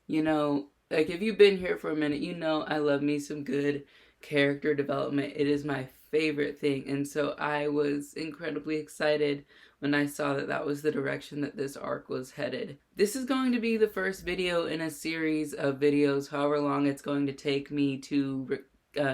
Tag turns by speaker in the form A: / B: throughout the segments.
A: You know, like if you've been here for a minute, you know I love me some good character development. It is my favorite thing. And so I was incredibly excited when I saw that that was the direction that this arc was headed. This is going to be the first video in a series of videos, however long it's going to take me to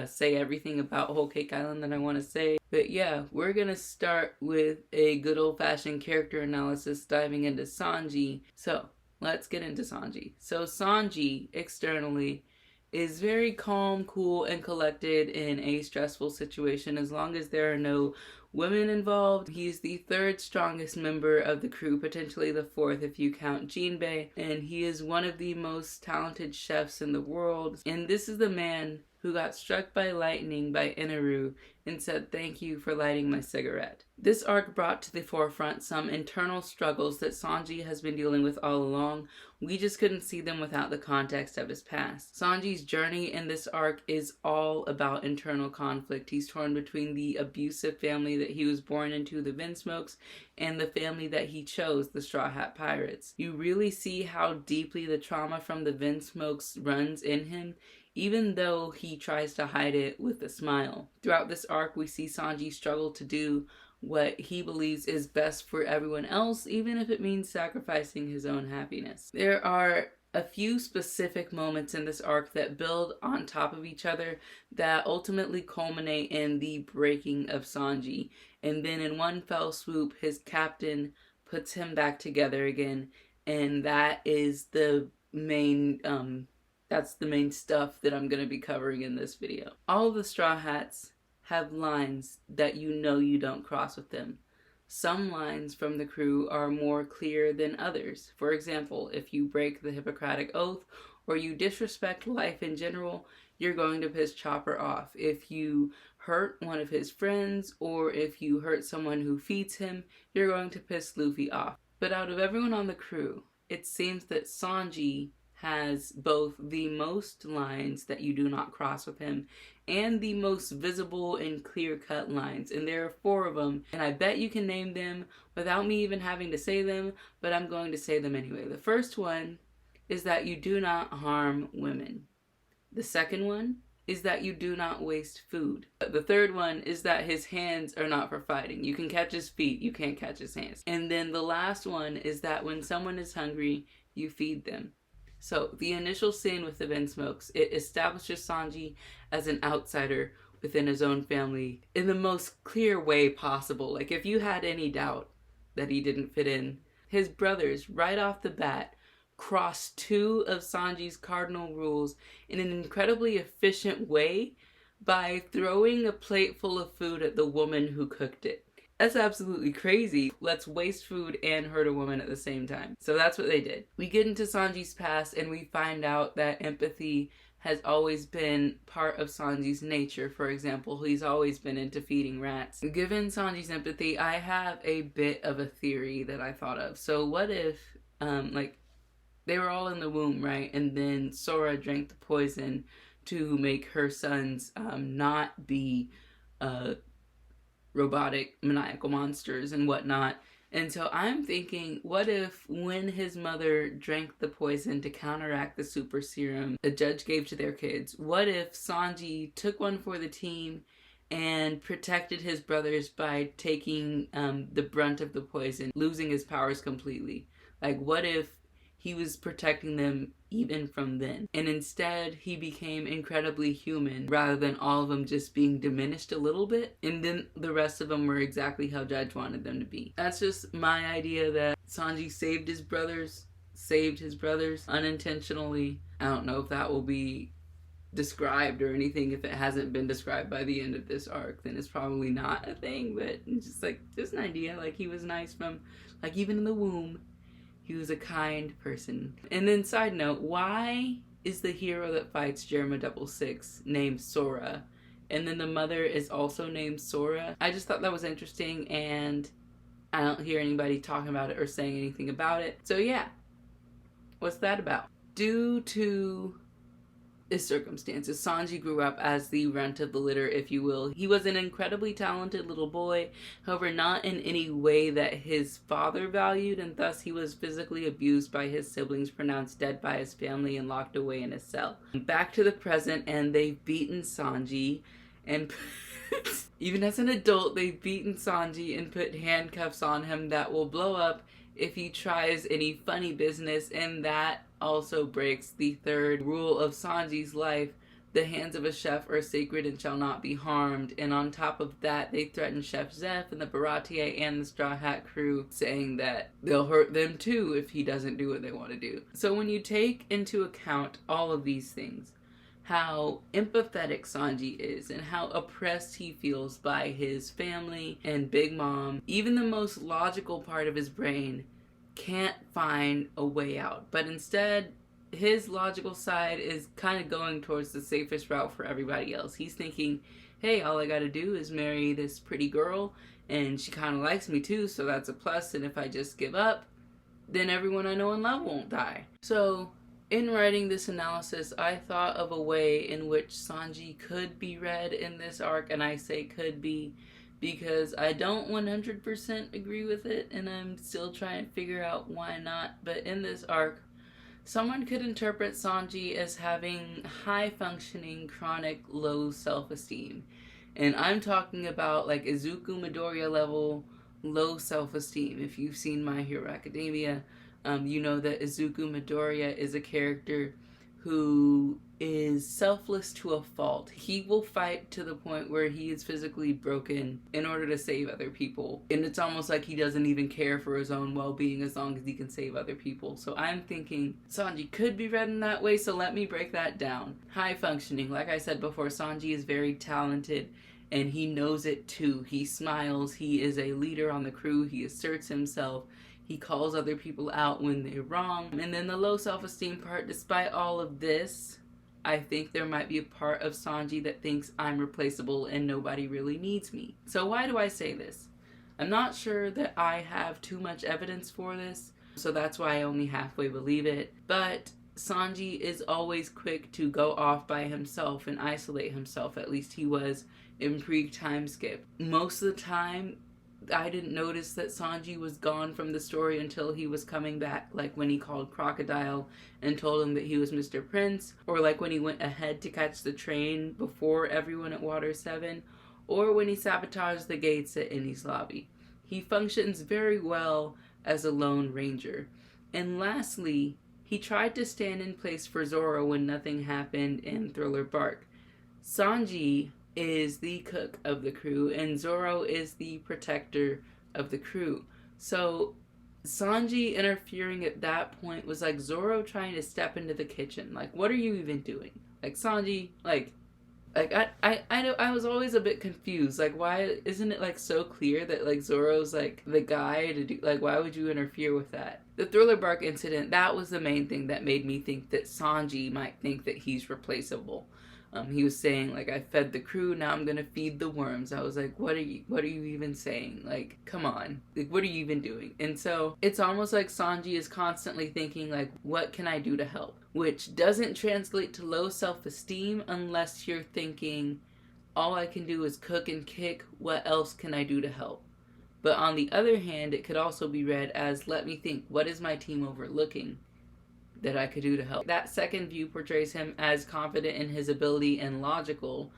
A: say everything about Whole Cake Island that I want to say. But yeah, we're gonna start with a good old-fashioned character analysis, diving into Sanji. So let's get into Sanji. So Sanji, externally, is very calm, cool, and collected in a stressful situation as long as there are no women involved. He's the third strongest member of the crew, potentially the fourth if you count Jinbei, and he is one of the most talented chefs in the world. And this is the man who got struck by lightning by Inaru and said, "Thank you for lighting my cigarette." This arc brought to the forefront some internal struggles that Sanji has been dealing with all along. We just couldn't see them without the context of his past. Sanji's journey in this arc is all about internal conflict. He's torn between the abusive family that he was born into, the Vinsmokes, and the family that he chose, the Straw Hat Pirates. You really see how deeply the trauma from the Vinsmokes runs in him, even though he tries to hide it with a smile. Throughout this arc, we see Sanji struggle to do what he believes is best for everyone else, even if it means sacrificing his own happiness. There are a few specific moments in this arc that build on top of each other that ultimately culminate in the breaking of Sanji. And then in one fell swoop, his captain puts him back together again, and that is the main that's the main stuff that I'm going to be covering in this video. All of the Straw Hats have lines that you know you don't cross with them. Some lines from the crew are more clear than others. For example, if you break the Hippocratic Oath or you disrespect life in general, you're going to piss Chopper off. If you hurt one of his friends or if you hurt someone who feeds him, you're going to piss Luffy off. But out of everyone on the crew, it seems that Sanji has both the most lines that you do not cross with him and the most visible and clear-cut lines. And there are 4 of them, and I bet you can name them without me even having to say them, but I'm going to say them anyway. The first one is that you do not harm women. The second one is that you do not waste food. The third one is that his hands are not for fighting. You can catch his feet, you can't catch his hands. And then the last one is that when someone is hungry, you feed them. So, the initial scene with the Vinsmokes, it establishes Sanji as an outsider within his own family in the most clear way possible. Like, if you had any doubt that he didn't fit in, his brothers, right off the bat, cross 2 of Sanji's cardinal rules in an incredibly efficient way by throwing a plate full of food at the woman who cooked it. That's absolutely crazy. Let's waste food and hurt a woman at the same time. So that's what they did. We get into Sanji's past and we find out that empathy has always been part of Sanji's nature. For example, he's always been into feeding rats. Given Sanji's empathy, I have a bit of a theory that I thought of. So what if, like, they were all in the womb, right? And then Sora drank the poison to make her sons not be robotic maniacal monsters and whatnot. And so I'm thinking, what if when his mother drank the poison to counteract the super serum the judge gave to their kids, what if Sanji took one for the team and protected his brothers by taking the brunt of the poison, losing his powers completely? Like, what if he was protecting them even from then? And instead, he became incredibly human rather than all of them just being diminished a little bit. And then the rest of them were exactly how Judge wanted them to be. That's just my idea that Sanji saved his brothers unintentionally. I don't know if that will be described or anything. If it hasn't been described by the end of this arc, then it's probably not a thing, but it's just an idea. Like, he was nice from, like, even in the womb. He was a kind person. And then side note, why is the hero that fights Jerma 66 named Sora? And then the mother is also named Sora? I just thought that was interesting, and I don't hear anybody talking about it or saying anything about it. So yeah, what's that about? Due to his circumstances. Sanji grew up as the runt of the litter, if you will. He was an incredibly talented little boy, however, not in any way that his father valued, and thus he was physically abused by his siblings, pronounced dead by his family, and locked away in a cell. Back to the present, and they've beaten Sanji, and even as an adult, they've beaten Sanji and put handcuffs on him that will blow up if he tries any funny business, and that also breaks the third rule of Sanji's life: the hands of a chef are sacred and shall not be harmed. And on top of that, they threaten Chef Zeph and the Baratier and the Straw Hat crew, saying that they'll hurt them too if he doesn't do what they want to do. So when you take into account all of these things, how empathetic Sanji is and how oppressed he feels by his family and Big Mom, even the most logical part of his brain can't find a way out. But instead, his logical side is kind of going towards the safest route for everybody else. He's thinking, hey, all I gotta do is marry this pretty girl, and she kind of likes me too, so that's a plus, and if I just give up, then everyone I know and love won't die. So in writing this analysis, I thought of a way in which Sanji could be read in this arc, and I say could be because I don't 100% agree with it, and I'm still trying to figure out why not. But in this arc, someone could interpret Sanji as having high-functioning, chronic, low self-esteem. And I'm talking about like Izuku Midoriya level low self-esteem. If you've seen My Hero Academia, you know that Izuku Midoriya is a character who is selfless to a fault. He will fight to the point where he is physically broken in order to save other people. And it's almost like he doesn't even care for his own well-being as long as he can save other people. So I'm thinking Sanji could be read in that way, so let me break that down. High functioning. Like I said before, Sanji is very talented, and he knows it too. He smiles, he is a leader on the crew, he asserts himself, he calls other people out when they're wrong. And then the low self-esteem part, despite all of this, I think there might be a part of Sanji that thinks I'm replaceable and nobody really needs me. So why do I say this? I'm not sure that I have too much evidence for this, so that's why I only halfway believe it. But Sanji is always quick to go off by himself and isolate himself. At least he was in pre-time skip. Most of the time, I didn't notice that Sanji was gone from the story until he was coming back, like when he called Crocodile and told him that he was Mr. Prince, or like when he went ahead to catch the train before everyone at Water 7, or when he sabotaged the gates at Enies Lobby. He functions very well as a lone ranger. And lastly, he tried to stand in place for Zoro when nothing happened in Thriller Bark. Sanji is the cook of the crew, and Zoro is the protector of the crew. So Sanji interfering at that point was like Zoro trying to step into the kitchen. Like, what are you even doing? Like, Sanji, I was always a bit confused. Like, why isn't it like so clear that like Zoro's like the guy to do, like, why would you interfere with that? The Thriller Bark incident, that was the main thing that made me think that Sanji might think that he's replaceable. He was saying, like, I fed the crew, now I'm gonna feed the worms. I was like, what are you even saying? Like, come on. Like, what are you even doing? And so it's almost like Sanji is constantly thinking, like, what can I do to help? Which doesn't translate to low self-esteem unless you're thinking, all I can do is cook and kick, what else can I do to help? But on the other hand, it could also be read as, let me think, what is my team overlooking that I could do to help? That second view portrays him as confident in his ability and logical,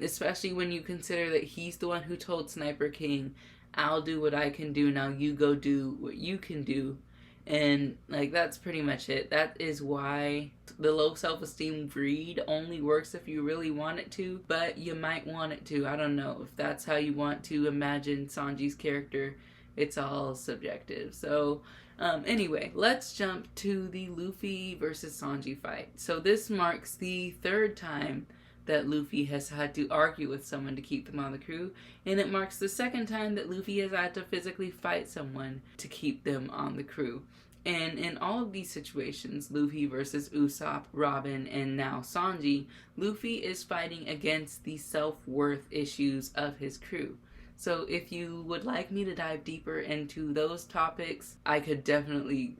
A: especially when you consider that he's the one who told Sniper King, I'll do what I can do, now you go do what you can do. And like, that's pretty much it. That is why the low self-esteem read only works if you really want it to, but you might want it to. I don't know if that's how you want to imagine Sanji's character. It's all subjective. So anyway, let's jump to the Luffy versus Sanji fight. So this marks the third time that Luffy has had to argue with someone to keep them on the crew, and it marks the second time that Luffy has had to physically fight someone to keep them on the crew. And in all of these situations, Luffy versus Usopp, Robin, and now Sanji, Luffy is fighting against the self-worth issues of his crew. So if you would like me to dive deeper into those topics, I could definitely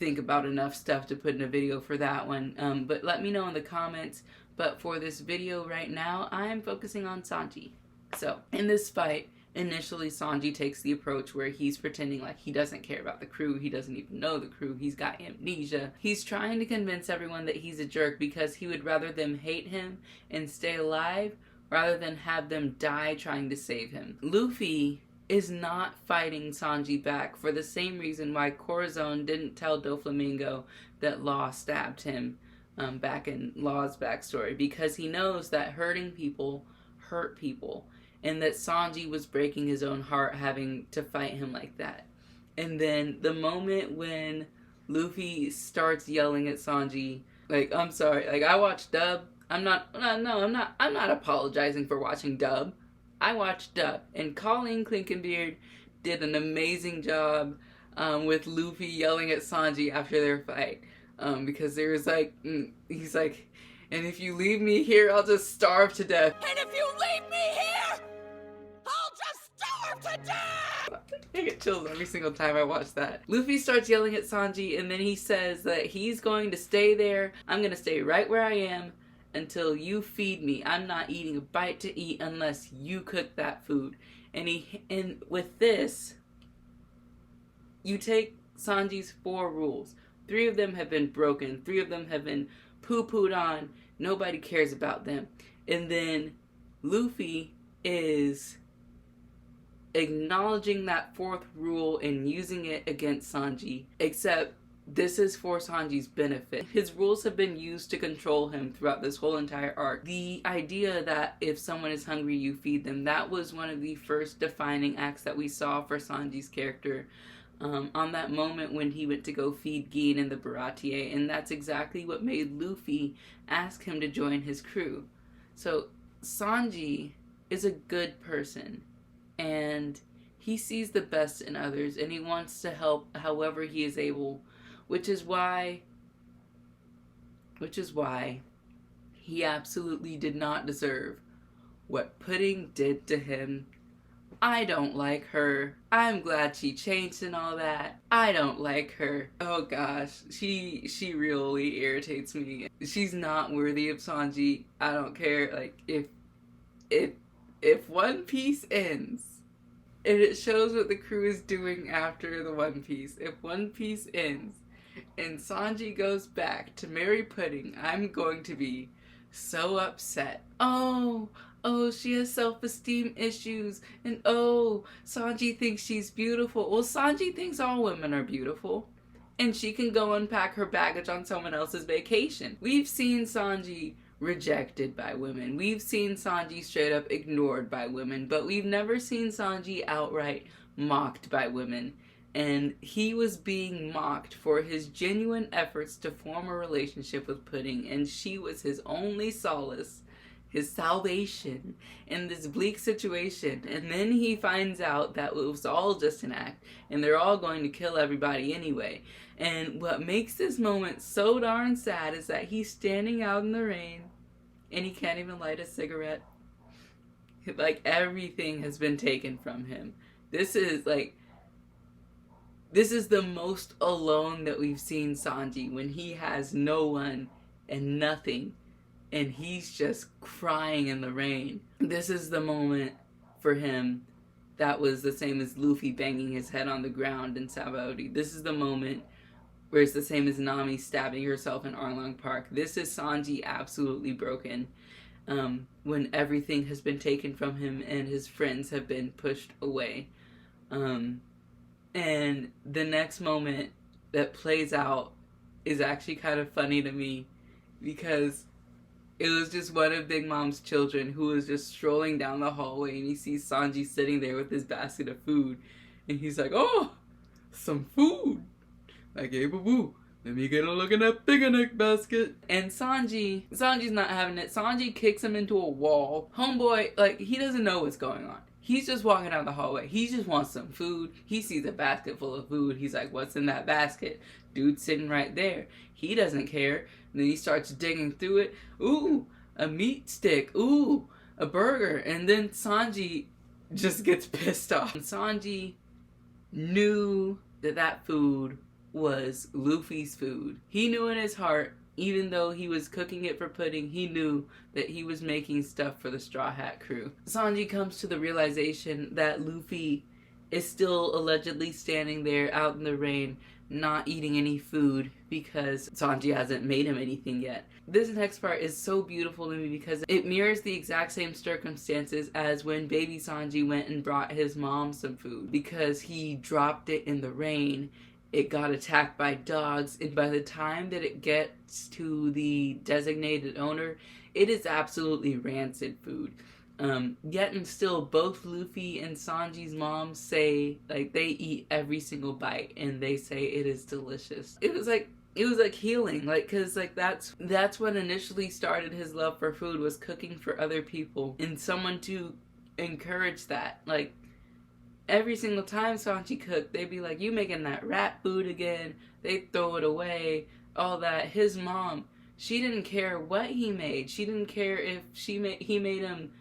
A: think about enough stuff to put in a video for that one. But let me know in the comments. But for this video right now, I'm focusing on Sanji. So, in this fight, initially Sanji takes the approach where he's pretending like he doesn't care about the crew, he doesn't even know the crew, he's got amnesia. He's trying to convince everyone that he's a jerk because he would rather them hate him and stay alive rather than have them die trying to save him. Luffy is not fighting Sanji back for the same reason why Corazon didn't tell Doflamingo that Law stabbed him back in Law's backstory, because he knows that hurting people hurt people, and that Sanji was breaking his own heart having to fight him like that. And then the moment when Luffy starts yelling at Sanji, like, I'm sorry, like, I watched dub. I'm not apologizing for watching dub. I watched dub, and Colleen Clinkenbeard did an amazing job with Luffy yelling at Sanji after their fight, because there was like, he's like, and if you leave me here, I'll just starve to death.
B: And if you leave me here, I'll just starve to death!
A: I get chills every single time I watch that. Luffy starts yelling at Sanji, and then he says that he's going to stay there. I'm going to stay right where I am until you feed me. I'm not eating a bite to eat unless you cook that food. And with this, you take Sanji's 4 rules. 3 of them have been broken. 3 of them have been poo-pooed on. Nobody cares about them. And then Luffy is acknowledging that 4th rule and using it against Sanji, except this is for Sanji's benefit. His rules have been used to control him throughout this whole entire arc. The idea that if someone is hungry, you feed them, that was one of the first defining acts that we saw for Sanji's character. On that moment when he went to go feed Gin and the Baratier, and that's exactly what made Luffy ask him to join his crew. So Sanji is a good person, and he sees the best in others, and he wants to help however he is able, which is why he absolutely did not deserve what Pudding did to him. I don't like her. I'm glad she changed and all that. I don't like her. Oh gosh, she really irritates me. She's not worthy of Sanji. I don't care. Like, if One Piece ends, and it shows what the crew is doing after the One Piece. If One Piece ends and Sanji goes back to marry Pudding, I'm going to be so upset. Oh, she has self-esteem issues, and oh, Sanji thinks she's beautiful. Well, Sanji thinks all women are beautiful, and she can go unpack her baggage on someone else's vacation. We've seen Sanji rejected by women. We've seen Sanji straight up ignored by women, but we've never seen Sanji outright mocked by women. And he was being mocked for his genuine efforts to form a relationship with Pudding, and she was his only solace, his salvation in this bleak situation. And then he finds out that it was all just an act, and they're all going to kill everybody anyway. And what makes this moment so darn sad is that he's standing out in the rain, and he can't even light a cigarette. Like, everything has been taken from him. This is the most alone that we've seen Sanji, when he has no one and nothing, and he's just crying in the rain. This is the moment for him that was the same as Luffy banging his head on the ground in Sabaody. This is the moment where it's the same as Nami stabbing herself in Arlong Park. This is Sanji absolutely broken, when everything has been taken from him and his friends have been pushed away. And the next moment that plays out is actually kind of funny to me, because it was just one of Big Mom's children who was just strolling down the hallway, and he sees Sanji sitting there with his basket of food, and he's like, "Oh, some food. Like, hey, boo-boo, let me get a look in that picnic basket." And Sanji's not having it. Sanji kicks him into a wall. Homeboy, like, he doesn't know what's going on. He's just walking down the hallway. He just wants some food. He sees a basket full of food. He's like, what's in that basket? Dude's sitting right there. He doesn't care. And then he starts digging through it. Ooh, a meat stick. Ooh, a burger. And then Sanji just gets pissed off. And Sanji knew that food was Luffy's food. He knew in his heart, even though he was cooking it for pudding, he knew that he was making stuff for the Straw Hat crew. Sanji comes to the realization that Luffy is still allegedly standing there out in the rain, not eating any food because Sanji hasn't made him anything yet. This next part is so beautiful to me because it mirrors the exact same circumstances as when baby Sanji went and brought his mom some food. Because he dropped it in the rain, it got attacked by dogs, and by the time that it gets to the designated owner, it is absolutely rancid food. Yet and still, both Luffy and Sanji's mom say, like, they eat every single bite, and they say it is delicious. It was like healing, like, cause like that's what initially started his love for food, was cooking for other people, and someone to encourage that. Like, every single time Sanji cooked, they'd be like, "You making that rat food again?" They'd throw it away, all that. His mom, she didn't care what he made. She didn't care if he made him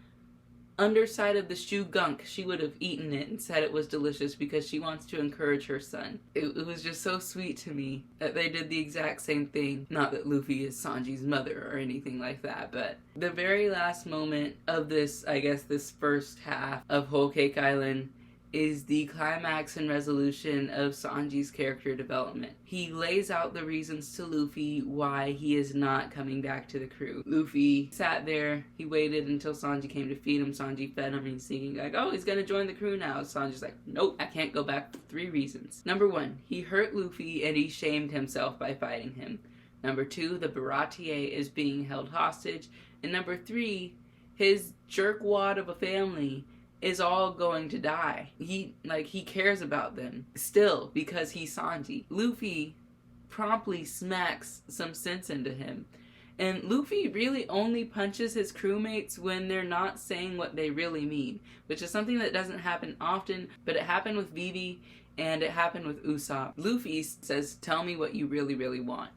A: underside of the shoe gunk. She would have eaten it and said it was delicious because she wants to encourage her son. It was just so sweet to me that they did the exact same thing. Not that Luffy is Sanji's mother or anything like that, but the very last moment of this, I guess this first half of Whole Cake Island, is the climax and resolution of Sanji's character development. He lays out the reasons to Luffy why he is not coming back to the crew. Luffy sat there, he waited until Sanji came to feed him. Sanji fed him, and he's thinking like, oh, he's gonna join the crew now. Sanji's like, nope, I can't go back for 3 reasons. Number 1, he hurt Luffy and he shamed himself by fighting him. Number 2, the Baratier is being held hostage. And number 3, his jerkwad of a family is all going to die. He cares about them still because he's Sanji. Luffy promptly smacks some sense into him. And Luffy really only punches his crewmates when they're not saying what they really mean, which is something that doesn't happen often, but it happened with Vivi and it happened with Usopp. Luffy says, "Tell me what you really, really want."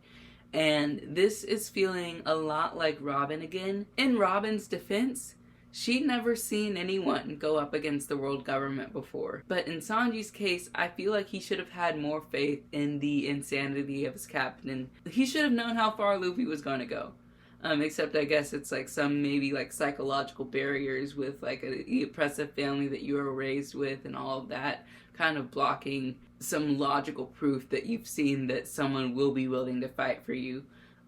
A: And this is feeling a lot like Robin again. In Robin's defense, she'd never seen anyone go up against the world government before. But in Sanji's case, I feel like he should have had more faith in the insanity of his captain. He should have known how far Luffy was going to go. Except I guess it's like some maybe like psychological barriers with like the oppressive family that you were raised with and all of that kind of blocking some logical proof that you've seen that someone will be willing to fight for you.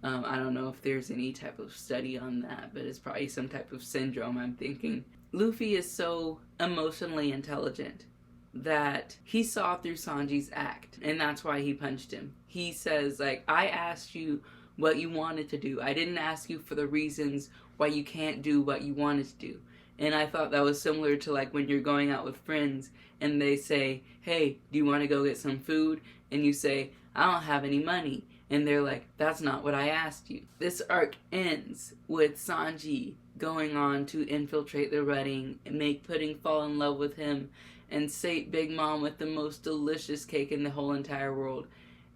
A: I don't know if there's any type of study on that, but it's probably some type of syndrome, I'm thinking. Luffy is so emotionally intelligent that he saw through Sanji's act, and that's why he punched him. He says, like, I asked you what you wanted to do. I didn't ask you for the reasons why you can't do what you wanted to do. And I thought that was similar to like when you're going out with friends and they say, hey, do you want to go get some food? And you say, I don't have any money. And they're like, that's not what I asked you. This arc ends with Sanji going on to infiltrate the wedding and make Pudding fall in love with him and sate Big Mom with the most delicious cake in the whole entire world.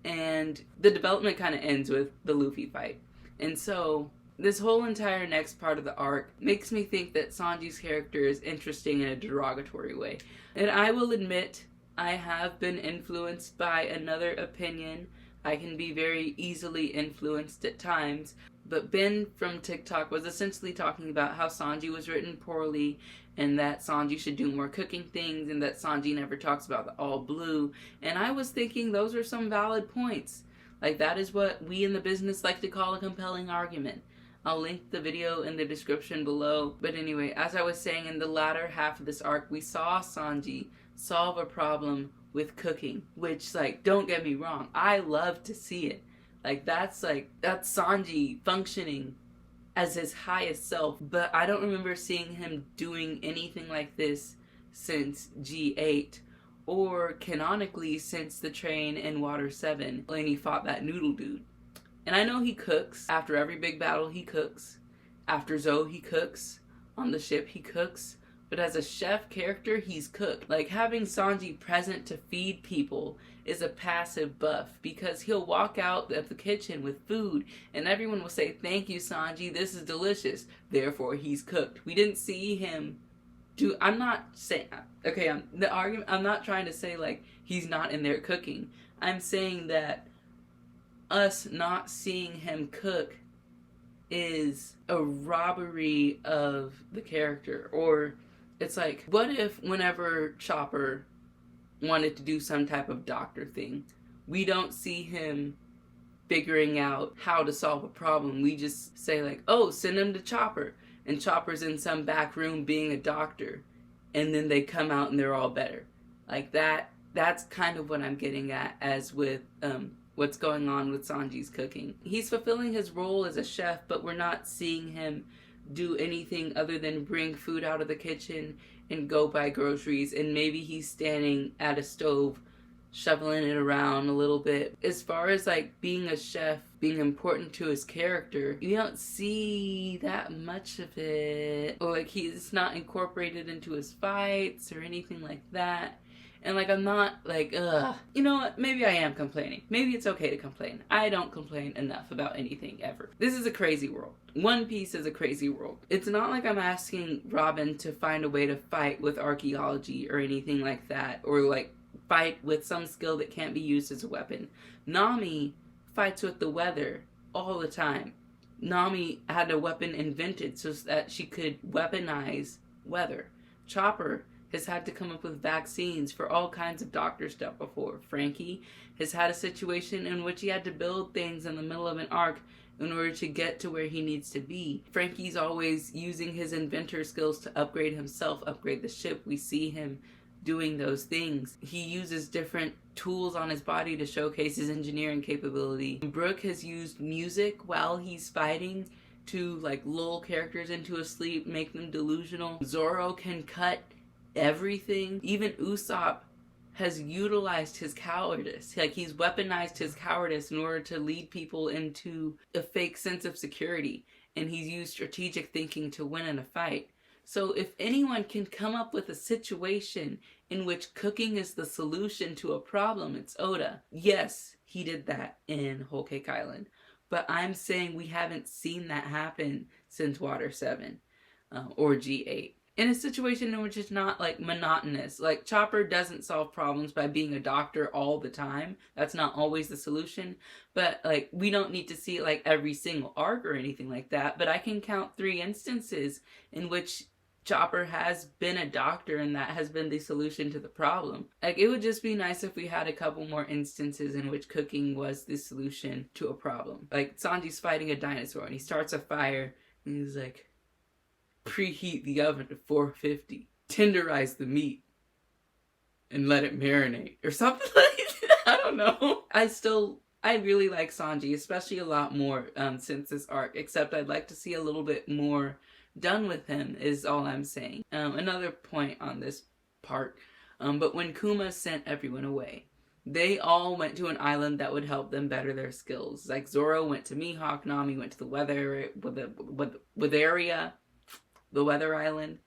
A: And the development kind of ends with the Luffy fight. And so this whole entire next part of the arc makes me think that Sanji's character is interesting in a derogatory way. And I will admit, I have been influenced by another opinion. I can be very easily influenced at times. But Ben from TikTok was essentially talking about how Sanji was written poorly and that Sanji should do more cooking things and that Sanji never talks about the all blue. And I was thinking those are some valid points. Like, that is what we in the business like to call a compelling argument. I'll link the video in the description below. But anyway, as I was saying, in the latter half of this arc, we saw Sanji solve a problem with cooking. Which, like, don't get me wrong, I love to see it. That's Sanji functioning as his highest self. But I don't remember seeing him doing anything like this since G8. Or canonically since the train in Water 7 when he fought that noodle dude. And I know he cooks. After every big battle, he cooks. After Zoe, he cooks. On the ship, he cooks. But as a chef character, he's cooked. Like, having Sanji present to feed people is a passive buff. Because he'll walk out of the kitchen with food, and everyone will say, thank you, Sanji, this is delicious. Therefore, he's cooked. We didn't see him do... I'm not saying... Okay, I'm not trying to say, like, he's not in there cooking. I'm saying that us not seeing him cook is a robbery of the character. Or it's like, what if whenever Chopper wanted to do some type of doctor thing, we don't see him figuring out how to solve a problem. We just say like, oh, send him to Chopper, and Chopper's in some back room being a doctor, and then they come out and they're all better. Like that's kind of what I'm getting at as with what's going on with Sanji's cooking. He's fulfilling his role as a chef, but we're not seeing him do anything other than bring food out of the kitchen and go buy groceries, and maybe he's standing at a stove shoveling it around a little bit. As far as like being a chef being important to his character, you don't see that much of it. Or like he's not incorporated into his fights or anything like that. And like, I'm not like, ugh. You know what? Maybe I am complaining. Maybe it's okay to complain. I don't complain enough about anything ever. This is a crazy world. One Piece is a crazy world. It's not like I'm asking Robin to find a way to fight with archaeology or anything like that. Or like fight with some skill that can't be used as a weapon. Nami fights with the weather all the time. Nami had a weapon invented so that she could weaponize weather. Chopper has had to come up with vaccines for all kinds of doctor stuff before. Frankie has had a situation in which he had to build things in the middle of an arc in order to get to where he needs to be. Frankie's always using his inventor skills to upgrade himself, upgrade the ship. We see him doing those things. He uses different tools on his body to showcase his engineering capability. Brook has used music while he's fighting to like lull characters into a sleep, make them delusional. Zoro can cut everything. Even Usopp has utilized his cowardice. Like he's weaponized his cowardice in order to lead people into a fake sense of security. And he's used strategic thinking to win in a fight. So if anyone can come up with a situation in which cooking is the solution to a problem, it's Oda. Yes, he did that in Whole Cake Island. But I'm saying we haven't seen that happen since Water 7 or G8. In a situation in which it's not like monotonous. Like Chopper doesn't solve problems by being a doctor all the time. That's not always the solution. But like we don't need to see it like every single arc or anything like that. But I can count 3 instances in which Chopper has been a doctor and that has been the solution to the problem. Like it would just be nice if we had a couple more instances in which cooking was the solution to a problem. Like Sanji's fighting a dinosaur and he starts a fire and he's like, preheat the oven to 450, tenderize the meat, and let it marinate, or something like that. I don't know. I really like Sanji, especially a lot more since this arc, except I'd like to see a little bit more done with him, is all I'm saying. Another point on this part, but when Kuma sent everyone away, they all went to an island that would help them better their skills. Like Zoro went to Mihawk, Nami went to the weather island.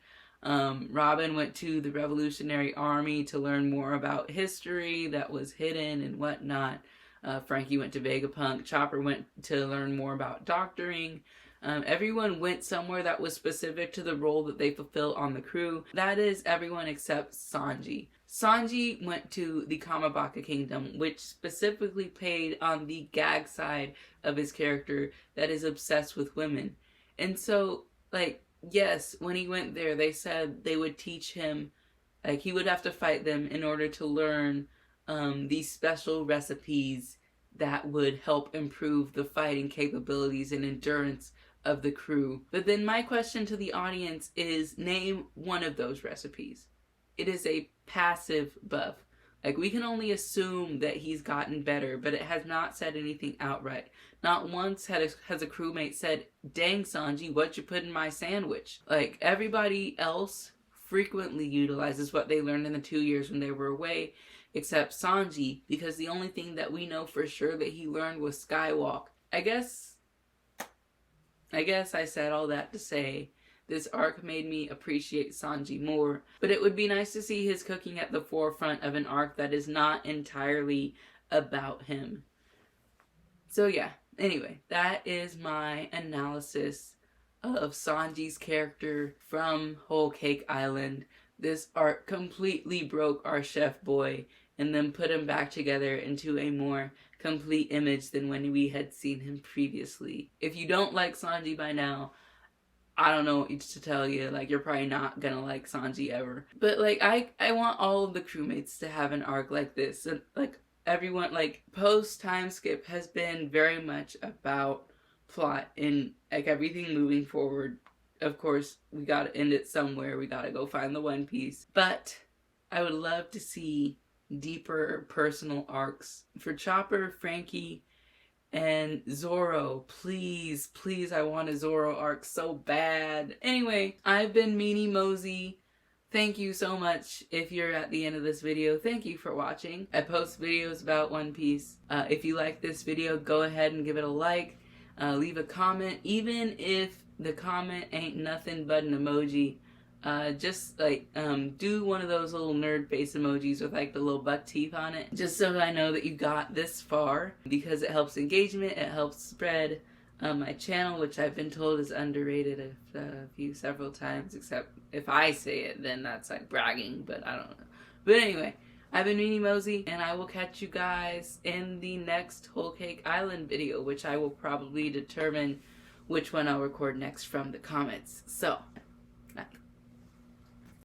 A: Robin went to the Revolutionary Army to learn more about history that was hidden and whatnot. Frankie went to Vegapunk. Chopper went to learn more about doctoring. Everyone went somewhere that was specific to the role that they fulfill on the crew. That is everyone except Sanji. Sanji went to the Kamabaka Kingdom, which specifically played on the gag side of his character that is obsessed with women. And so, like, yes, when he went there, they said they would teach him, like, he would have to fight them in order to learn these special recipes that would help improve the fighting capabilities and endurance of the crew. But then my question to the audience is, name one of those recipes. It is a passive buff. Like, we can only assume that he's gotten better, but it has not said anything outright. Not once has a crewmate said, dang Sanji, what'd you put in my sandwich? Like, everybody else frequently utilizes what they learned in the 2 years when they were away, except Sanji, because the only thing that we know for sure that he learned was Skywalk. I guess I said all that to say this arc made me appreciate Sanji more, but it would be nice to see his cooking at the forefront of an arc that is not entirely about him. So yeah, anyway, that is my analysis of Sanji's character from Whole Cake Island. This arc completely broke our chef boy, and then put him back together into a more complete image than when we had seen him previously. If you don't like Sanji by now, I don't know what to tell you. Like, you're probably not gonna like Sanji ever. But like, I want all of the crewmates to have an arc like this. And like, everyone, like, post time skip has been very much about plot and like everything moving forward. Of course, we gotta end it somewhere. We gotta go find the One Piece. But I would love to see deeper personal arcs for Chopper, Frankie, and Zoro. Please, please, I want a Zoro arc so bad. Anyway, I've been Meanie Mosey. Thank you so much if you're at the end of this video. Thank you for watching. I post videos about One Piece. If you like this video, go ahead and give it a like. Leave a comment. Even if the comment ain't nothing but an emoji, just like do one of those little nerd face emojis with like the little buck teeth on it, just so I know that you got this far, because it helps engagement, it helps spread my channel, which I've been told is underrated several times, except if I say it, then that's like bragging, but I don't know. But anyway, I've been Meanie Mosey, and I will catch you guys in the next Whole Cake Island video, which I will probably determine which one I'll record next from the comments. So